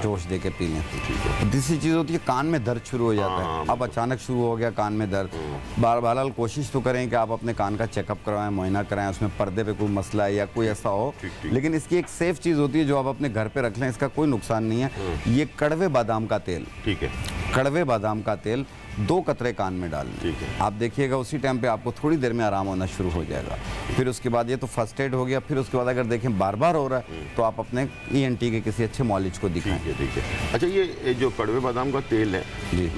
जोश दे के पी लें। दूसरी चीज़ होती है, कान में दर्द शुरू हो जाता है। अब अचानक शुरू हो गया कान में दर्द, बहरहाल कोशिश तो करें कि आप अपने कान का चेकअप करवाएं, मुआयना कराएं, उसमें पर्दे पे कोई मसला है या कोई ऐसा हो। लेकिन इसकी एक सेफ चीज़ होती है जो आप अपने घर पे रख लें, इसका कोई नुकसान नहीं है। ये कड़वे बादाम का तेल,
ठीक है,
कड़वे बादाम का तेल 2 कतरे कान में डाल लें। आप देखिएगा उसी टाइम पे आपको थोड़ी देर में आराम होना शुरू हो जाएगा। फिर उसके बाद ये तो फर्स्ट एड हो गया। फिर उसके बाद अगर देखें बार बार हो रहा है तो आप अपने ENT के किसी अच्छे मॉलिज को दिखाएं।
ठीक है। अच्छा, ये जो कड़वे बादाम का तेल है,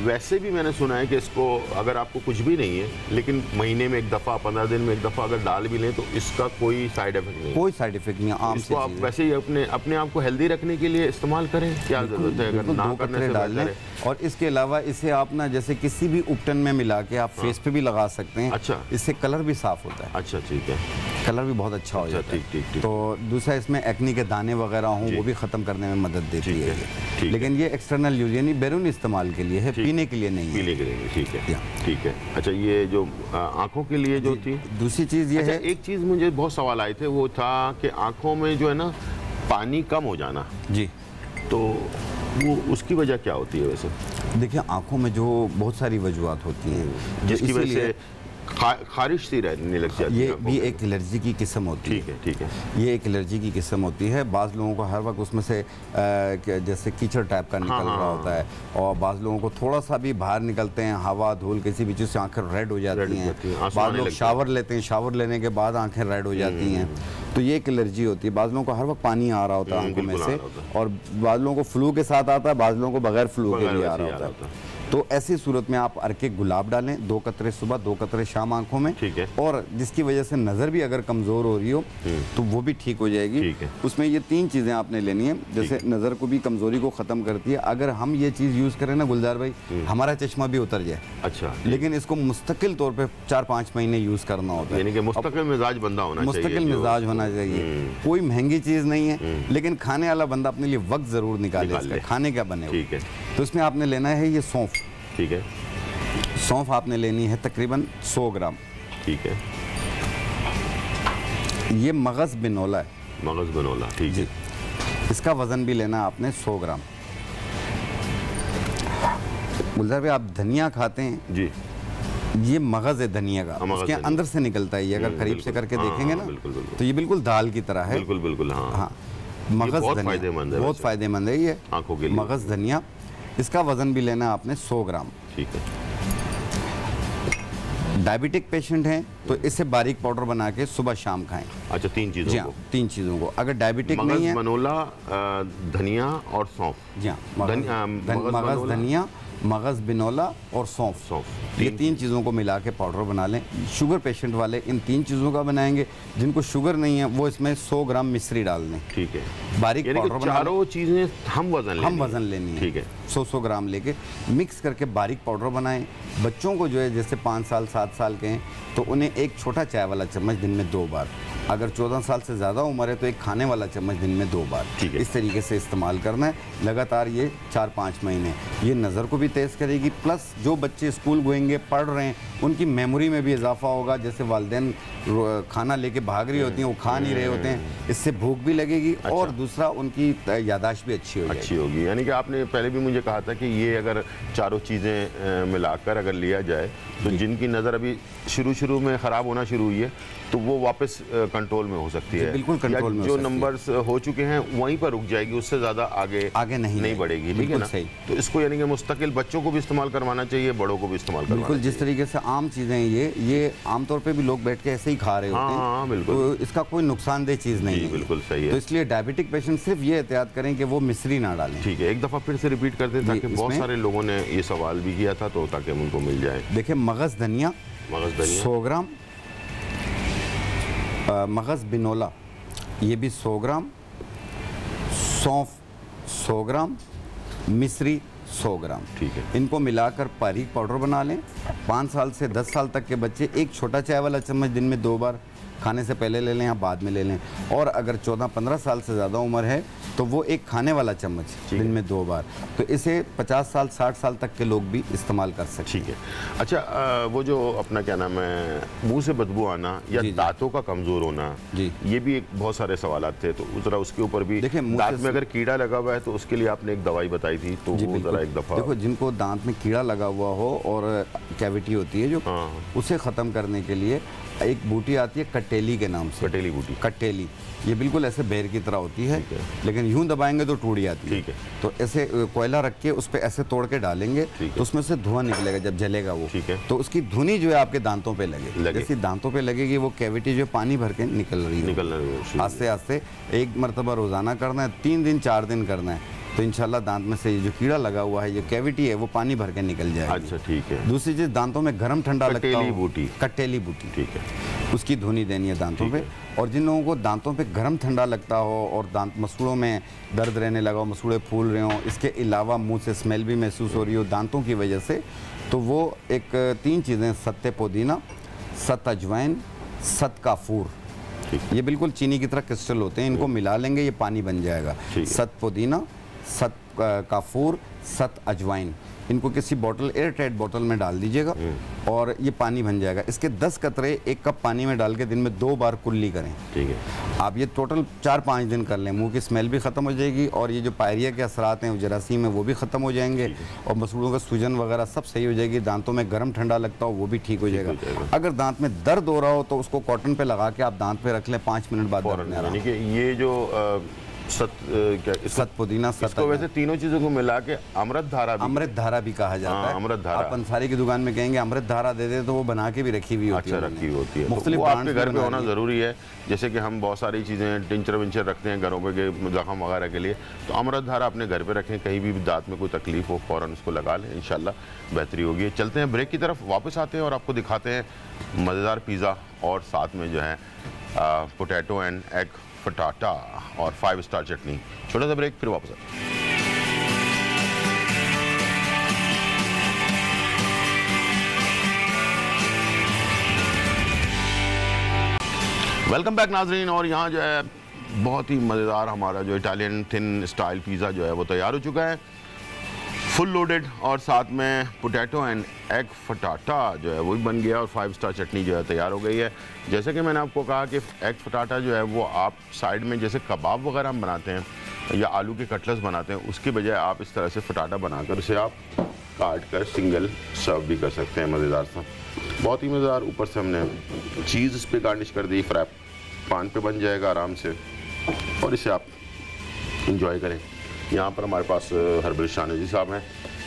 वैसे भी मैंने सुना है कि इसको अगर आपको कुछ भी नहीं है, लेकिन महीने में 1 दफ़ा, 15 दिन में 1 दफ़ा अगर डाल भी लें तो इसका कोई साइड इफेक्ट नहीं है।
कोई साइड इफेक्ट नहीं है। आम से
आप वैसे ही अपने आप को हेल्दी रखने के लिए इस्तेमाल करें, क्या जरूरत है? अगर ना करने से डाल लें।
और इसके अलावा इसे आप ना जैसे किसी भी उपटन में मिला के आप फेस पे भी लगा सकते हैं।
अच्छा,
इससे कलर भी साफ होता है।
अच्छा, ठीक है,
कलर भी बहुत अच्छा हो जाता है।
ठीक।
तो दूसरा, इसमें एक्नी के दाने वगैरह हों वो भी ख़त्म करने में मदद देती है। लेकिन ये एक्सटर्नल यूज यानी बैरून इस्तेमाल के लिए है, पीने के लिए नहीं है।
पीने के लिए, ठीक है। अच्छा, ये जो आँखों के लिए जो थी,
दूसरी चीज़ ये है,
एक चीज़ मुझे बहुत सवाल आए थे, वो था कि आँखों में जो है ना पानी कम हो जाना,
जी, तो
वो उसकी वजह क्या होती है? वैसे
देखिए, आँखों में जो बहुत सारी वजूहत होती हैं
जिसकी वजह से खारिश सी रहने लग जाती है।
ये भी एक एलर्जी की किस्म होती है।
ठीक है।
ये एक एलर्जी की किस्म होती है। बाज़ लोगों को हर वक्त उसमें से जैसे कीचड़ टाइप का निकल रहा होता है, और बाज़ लोगों को थोड़ा सा भी बाहर निकलते हैं, हवा धूल किसी भी चीज़ से आंखें रेड हो जाती हैं। बाज़ लोग शावर लेते हैं, शावर लेने के बाद आंखें रेड हो जाती हैं। तो ये एक एलर्जी होती है। बाज़ लोगों को हर वक्त पानी आ रहा होता है आंखों में से, और बाज़ लोगों को फ्लू के साथ आता है, बाज़ लोगों को बगैर फ्लू के भी आ रहा होता है। तो ऐसी सूरत में आप अर्के गुलाब डालें, 2 कतरे सुबह 2 कतरे शाम आंखों में,
ठीक है।
और जिसकी वजह से नज़र भी अगर कमज़ोर हो रही हो तो वो भी ठीक हो जाएगी।
ठीक है।
उसमें ये 3 चीज़ें आपने लेनी है, जैसे नज़र को भी, कमज़ोरी को ख़त्म करती है। अगर हम ये चीज़ यूज़ करें ना गुलजार भाई, हमारा चश्मा भी उतर जाए।
अच्छा,
लेकिन इसको मुस्तकिल तौर पर 4-5 महीने यूज़ करना होता है,
यानी कि मुस्तकिल मिजाज बंदा होना चाहिए,
मुस्तकिल मिजाज होना चाहिए। कोई महंगी चीज़ नहीं है, लेकिन खाने वाला बंदा अपने लिए वक्त ज़रूर निकाले, खाने क्या बने।
ठीक है।
तो इसमें आपने लेना है ये सौंफ।
ठीक है।
सौंफ आपने लेनी है तकरीबन 100 ग्राम।
ठीक है।
ये मगज़ बिनोला है।
मगज़ बिनोला, ठीक है।
इसका वज़न भी लेना आपने 100 ग्राम। गुलजार भाई, आप धनिया खाते हैं
जी,
ये मगज़ है धनिया का, उसके अंदर से निकलता है ये, अगर करीब से करके देखेंगे ना तो ये बिल्कुल दाल की तरह है।
बिल्कुल बिल्कुल, हाँ
हाँ। मगज़
बहुत
धनिया
फायदेमंद है,
बहुत फायदेमंद है ये
आंखों के लिए।
मगज़ धनिया, इसका वज़न भी लेना आपने 100 ग्राम।
ठीक है।
डायबिटिक पेशेंट हैं तो इससे बारीक पाउडर बना के सुबह शाम खाएं।
अच्छा, 3 चीज़ों
जी हाँ,
को।
3 चीज़ों को। अगर डायबिटिक नहीं है,
बिनोला, धनिया और सौंफ।
जी हाँ, मगज़ धनिया, मगज़ बिनोला और सौंफ, ये 3 चीज़ों को मिला के पाउडर बना लें। शुगर पेशेंट वाले इन 3 चीज़ों का बनाएंगे। जिनको शुगर नहीं है वो इसमें 100 ग्राम मिश्री डाल दें।
ठीक है।
बारीक पाउडर बना,
चारों चीज़ें हम वज़न लेनी है। ठीक है।
100 ग्राम लेके मिक्स करके बारीक पाउडर बनाएं। बच्चों को जो है जैसे 5 साल 7 साल के हैं तो उन्हें एक छोटा चाय वाला चम्मच दिन में 2 बार, अगर 14 साल से ज़्यादा उम्र है तो एक खाने वाला चम्मच दिन में 2 बार, इस तरीके से इस्तेमाल करना है लगातार। ये 4-5 महीने ये नज़र को भी तेज़ करेगी, प्लस जो बच्चे स्कूल गोएंगे पढ़ रहे हैं उनकी मेमोरी में भी इजाफा होगा। जैसे वालिदैन खाना लेके भाग रही होती हैं, वो खा नहीं रहे होते हैं, इससे भूख भी लगेगी। अच्छा। और दूसरा उनकी यादाश्त भी अच्छी होगी।
यानी कि आपने पहले भी मुझे कहा था कि ये अगर चारों चीज़ें मिलाकर अगर लिया जाए तो जिनकी नज़र अभी शुरू में ख़राब होना शुरू हुई है तो वो वापस कंट्रोल में हो सकती है।
बिल्कुल कंट्रोल में
जो नंबर्स हो चुके हैं वहीं पर रुक जाएगी, उससे ज़्यादा आगे नहीं बढ़ेगी। ठीक है ना? तो इसको यानी कि मुस्तकिल बच्चों को भी इस्तेमाल करवाना चाहिए, बड़ों को भी इस्तेमाल करवाना चाहिए।
जिस तरीके से आम चीज़ें ये आमतौर पे भी लोग बैठ के ऐसे ही खा रहे होते हैं।
हाँ, बिल्कुल।
तो इसका कोई नुकसानदेह चीज़ नहीं है।
बिल्कुल सही है।
तो इसलिए डायबिटिक पेशेंट सिर्फ ये एहतियात करें कि वो मिश्री ना डालें।
ठीक है, एक दफ़ा फिर से रिपीट कर दें ताकि बहुत सारे लोगों ने ये सवाल भी किया था, तो ताकि उनको मिल जाए।
देखिए, मगज़ धनिया 100 ग्राम, मगज़ बिनोला ये भी 100 ग्राम, सौंफ 100 ग्राम, मिश्री 100 ग्राम।
ठीक है।
इनको मिलाकर बारीक पाउडर बना लें। 5 साल से 10 साल तक के बच्चे एक छोटा चाय वाला चम्मच दिन में 2 बार, खाने से पहले ले लें या बाद में ले लें। और अगर 14-15 साल से ज़्यादा उम्र है तो वो एक खाने वाला चम्मच दिन में 2 बार। तो इसे 50 साल 60 साल तक के लोग भी इस्तेमाल कर सकते हैं।
ठीक है। अच्छा, वो जो अपना क्या नाम है, मुंह से बदबू आना या दांतों का कमज़ोर होना, ये भी एक बहुत सारे सवाल थे, तो ज़रा उसके ऊपर भी, दांत में अगर कीड़ा लगा हुआ है तो उसके लिए आपने एक दवाई बताई थी, तो वो ज़रा एक दफ़ा
देखो, जिनको दांत में कीड़ा लगा हुआ हो और कैविटी होती है जो, उसे ख़त्म करने के लिए एक बूटी आती है कटेली के नाम से।
कटेली बूटी,
कटेली, ये बिल्कुल ऐसे बेर की तरह होती है, लेकिन यूं दबाएंगे तो टूट जाती है।
ठीक है।
तो ऐसे कोयला रख के उस पर ऐसे तोड़ के डालेंगे तो उसमें से धुआं निकलेगा जब जलेगा वो।
ठीक है।
तो उसकी धुनी जो है आपके दांतों पे लगे। जैसे दांतों पे लगेगी वो कैविटी जो पानी भर के निकल रही है। आस्ते आस्ते एक मरतबा रोज़ाना करना है, 3 दिन 4 दिन करना है, तो इंशाल्लाह दांत में से ये जो कीड़ा लगा हुआ है, ये कैविटी है, वो पानी भर के निकल जाएगा।
अच्छा, ठीक है।
दूसरी चीज़, दांतों में गर्म ठंडा लगता है, कटेली बूटी,
ठीक है,
उसकी धुनी देनी है दांतों पे। और जिन लोगों को दांतों पे गर्म ठंडा लगता हो और दांत मसूड़ों में दर्द रहने लगा हो, मसूड़े फूल रहे हो, इसके अलावा मुंह से स्मेल भी महसूस हो रही हो दांतों की वजह से, तो वो एक 3 चीज़ें, सत्ते पुदीना, सत अजवाइन, सत काफूर, ये बिल्कुल चीनी की तरह क्रिस्टल होते हैं, इनको मिला लेंगे, ये पानी बन जाएगा। सत पुदीना, सत काफूर, सत अजवाइन, इनको किसी बोतल, एयर टाइट बोतल में डाल दीजिएगा और ये पानी बन जाएगा। इसके 10 कतरे 1 कप पानी में डाल के दिन में 2 बार कुल्ली करें।
ठीक है।
आप ये टोटल 4-5 दिन कर लें, मुंह की स्मेल भी ख़त्म हो जाएगी और ये जो पायरिया के असरात हैं, जरासीम है, वो भी ख़त्म हो जाएंगे और मसूड़ों का सूजन वगैरह सब सही हो जाएगी। दांतों में गर्म ठंडा लगता हो वो भी ठीक हो जाएगा। अगर दांत में दर्द हो रहा हो तो उसको कॉटन पे लगा के आप दांत पे रख लें, 5 मिनट बाद
यानी कि ये जो सत
पुदीना,
इसको वैसे तीनों चीजों को मिला के अमृत
धारा भी कहा जाता है।
अमृत धारा,
आप अंसारी की दुकान में कहेंगे अमृत धारा दे दे तो वो बना के भी रखी हुई होती है।
अच्छा, रखी होती है।
मुख्तलिफ
वो आपके घर पे होना जरूरी है। जैसे कि हम बहुत सारी चीजें टिंचर विंचर रखते हैं घरों पे जख्म वगैरह के लिए, तो अमृत धारा अपने घर पे रखें, कहीं भी दांत में कोई तकलीफ हो फौरन उसको लगा लें, इंशाल्लाह बेहतरी होगी। चलते हैं ब्रेक की तरफ, वापस आते हैं और आपको दिखाते हैं मज़ेदार पिज़्ज़ा और साथ में जो है पोटैटो एंड एग पटाटा और 5 स्टार चटनी। छोटा सा ब्रेक, फिर वापस आते हैं। वेलकम बैक नाजरीन, और यहाँ जो है बहुत ही मज़ेदार हमारा जो इटालियन थिन स्टाइल पिज़्ज़ा जो है वो तैयार हो चुका है। फुल लोडेड और साथ में पोटैटो एंड एग फटाटा जो है वो भी बन गया और 5 स्टार चटनी जो है तैयार हो गई है। जैसे कि मैंने आपको कहा कि एग फटाटा जो है वो आप साइड में जैसे कबाब वगैरह हम बनाते हैं या आलू के कटलेट्स बनाते हैं, उसकी बजाय आप इस तरह से फटाटा बनाकर उसे आप काट कर सिंगल सर्व भी कर सकते हैं मज़ेदार सा, बहुत ही मज़ेदार। ऊपर से हमने चीज़ इस पर गार्निश कर दी, फ्राई पान पे बन जाएगा आराम से और इसे आप इंजॉय करें। यहाँ पर हमारे पास हर्बल शाहनजी साहब हैं,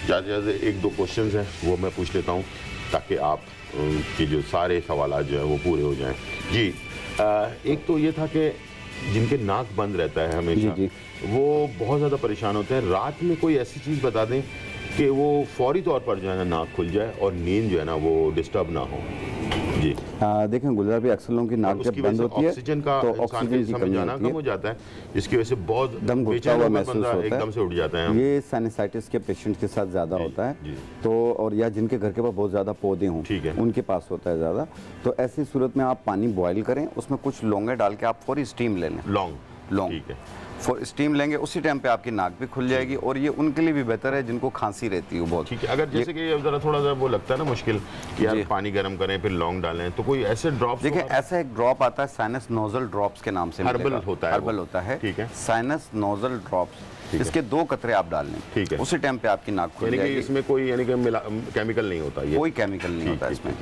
ज़्यादा से ज़्यादा 1-2 क्वेश्चंस हैं वो मैं पूछ लेता हूँ ताकि आप की जो सारे सवाल जो है वो पूरे हो जाएं। जी एक तो ये था कि जिनके नाक बंद रहता है हमेशा
जी।
वो बहुत ज़्यादा परेशान होते हैं, रात में कोई ऐसी चीज़ बता दें कि वो फौरी तौर पर जो है ना नाक खुल जाए और नींद जो है ना वो डिस्टर्ब ना हो। जी
देखें गुलजार भाई, अक्सर लोगों की नाक जब बंद होती है
ऑक्सीजन का
तो
ऑक्सीजन की कमी जाना कम हो जाता है, जिसकी वजह से बहुत
दम घुटता
बेचैन
हुआ
होकर
महसूस
बंदा
होता है।
एकदम से उठ जाता है।
ये साइनसाइटिस के पेशेंट के साथ ज़्यादा होता है।
जी।
तो और या जिनके घर के पास बहुत ज़्यादा पौधे हों,
ठीक है,
उनके पास होता है ज़्यादा। तो ऐसी सूरत में आप पानी बॉयल करें, उसमें कुछ लौंगे डाल के आप फौरी स्टीम ले लें। लौंग
ठीक है,
स्टीम लेंगे, उसी टाइम पे आपकी नाक भी खुल जाएगी और ये उनके लिए भी बेहतर है जिनको खांसी रहती है बहुत।
ठीक है। अगर जैसे कि ज़रा थोड़ा सा वो लगता है ना मुश्किल कि यार पानी गर्म करें फिर लौंग डालें, तो कोई ऐसे ड्रॉप्स?
देखिए ऐसा एक ड्रॉप आता है साइनस नोजल ड्रॉप्स के नाम से,
हर्बल होता है,
हर्बल होता है,
ठीक है,
साइनस नोजल ड्रॉप्स। इसके 2 कतरे आप डाल लें,
ठीक है,
उसी टाइम पे आपकी नाक खुल जाएगी।
इसमें कोई यानी कि केमिकल नहीं होता, ये
कोई केमिकल नहीं होता इसमें,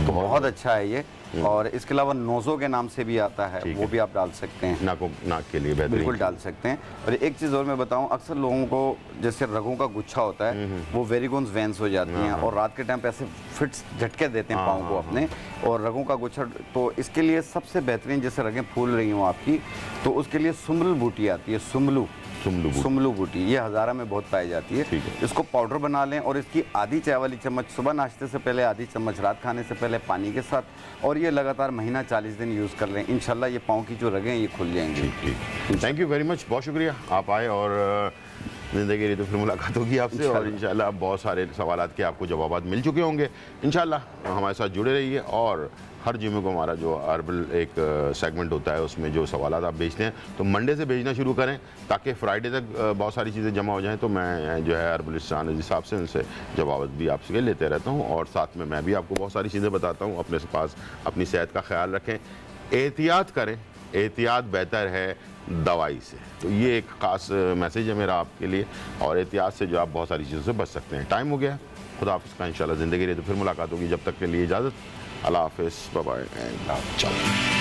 बहुत अच्छा है ये। और इसके अलावा नोजो के नाम से भी आता है, वो भी आप डाल सकते हैं,
नाक के लिए बेहतरीन,
बिल्कुल डाल सकते हैं। और एक चीज़ और मैं बताऊं, अक्सर लोगों को जैसे रगों का गुच्छा होता है, वो वेरिगोन्स वेंस हो जाती हैं और रात के टाइम पे ऐसे फिट्स झटके देते हैं पाँव को अपने, और रगों का गुच्छा। तो इसके लिए सबसे बेहतरीन, जैसे रगें फूल रही हों आपकी, तो उसके लिए सुमलू बूटी आती है, सुमलू बूटी, ये हज़ारा में बहुत पाई जाती है। इसको पाउडर बना लें और इसकी आधी चाय वाली चम्मच सुबह नाश्ते से पहले, आधी चम्मच रात खाने से पहले पानी के साथ, और ये लगातार महीना 40 दिन यूज़ कर लें। इंशाल्लाह ये पाँव की जो रगें ये खुल जाएंगी।
थैंक यू वेरी मच, बहुत शुक्रिया आप आए, और ज़िंदगी रही तो फिर मुलाकात होगी आपसे, और इंशाल्लाह बहुत सारे सवालात के आपको जवाब मिल चुके होंगे। इंशाल्लाह हमारे साथ जुड़े रहिए, और हर जुम्मे को हमारा जो हर्बल एक सेगमेंट होता है उसमें जो सवालात आप भेजते हैं तो मंडे से भेजना शुरू करें ताकि फ्राइडे तक बहुत सारी चीज़ें जमा हो जाएं। तो मैं जो है हर्बल शाहनजी साहब से उनसे जवाब भी आपसे लेते रहता हूँ, और साथ में मैं भी आपको बहुत सारी चीज़ें बताता हूँ। अपने पास अपनी सेहत का ख्याल रखें, एहतियात करें, एहतियात बेहतर है दवाई से। तो ये एक ख़ास मैसेज है मेरा आपके लिए, और एहतियात से जो आप बहुत सारी चीज़ों से बच सकते हैं। टाइम हो गया, खुदा हाफिज़ का, इंशाल्लाह ज़िंदगी रही तो फिर मुलाकात होगी। जब तक के लिए इजाज़त, अल्लाह हाफिज़, बाय बाय एंड चाओ।